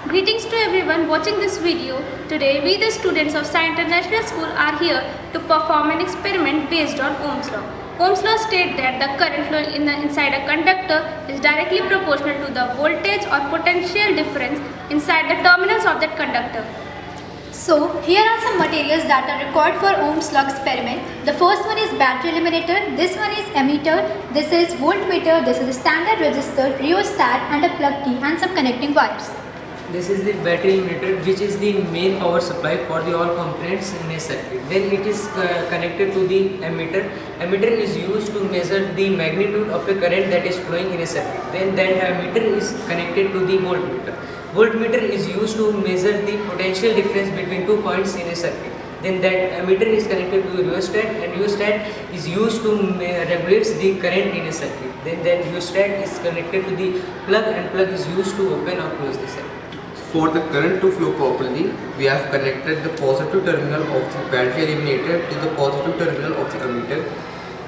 Greetings to everyone watching this video. Today we the students of Sai International School are here to perform an experiment based on Ohm's law. Ohm's law states that the current flowing inside a conductor is directly proportional to the voltage or potential difference inside the terminals of that conductor. So here are some materials that are required for Ohm's law experiment. The first one is battery eliminator, this one is ammeter, this is voltmeter, this is a standard resistor, rheostat and a plug key and some connecting wires. This is the battery emitter, which is the main power supply for the all components in a circuit. Then it is connected to the ammeter. Ammeter is used to measure the magnitude of a current that is flowing in a circuit. Then that ammeter is connected to the voltmeter. Voltmeter is used to measure the potential difference between 2 points in a circuit. Then that ammeter is connected to the rheostat, and rheostat is used to regulate the current in a circuit. Then rheostat is connected to the plug, and plug is used to open or close the circuit. For the current to flow properly, we have connected the positive terminal of the battery eliminator to the positive terminal of the ammeter.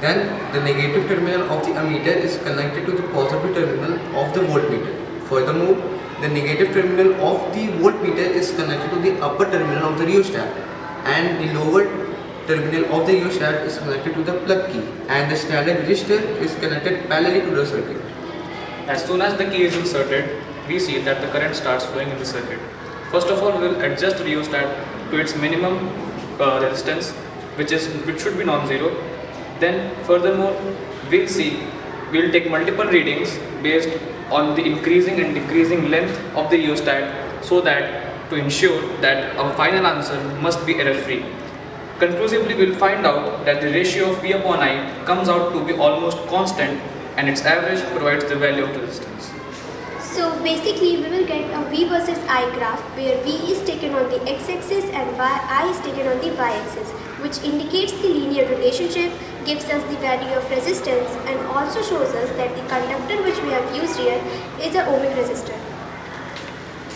Then the negative terminal of the ammeter is connected to the positive terminal of the voltmeter. Furthermore, the negative terminal of the voltmeter is connected to the upper terminal of the rheostat, and the lower terminal of the rheostat is connected to the plug key, and the standard resistor is connected parallelly to the circuit. As soon as the key is inserted, we see that the current starts flowing in the circuit. First of all, we will adjust the rheostat to its minimum resistance, which should be non-zero. Then furthermore, we'll take multiple readings based on the increasing and decreasing length of the rheostat, so that to ensure that our final answer must be error-free. Conclusively, we'll find out that the ratio of V upon I comes out to be almost constant, and its average provides the value of the resistance. So basically we will get a V versus I graph where V is taken on the x-axis and I is taken on the y-axis, which indicates the linear relationship, gives us the value of resistance, and also shows us that the conductor which we have used here is a ohmic resistor.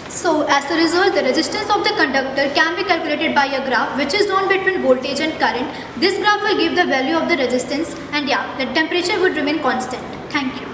So as a result, the resistance of the conductor can be calculated by a graph which is drawn between voltage and current. This graph will give the value of the resistance, and the temperature would remain constant. Thank you.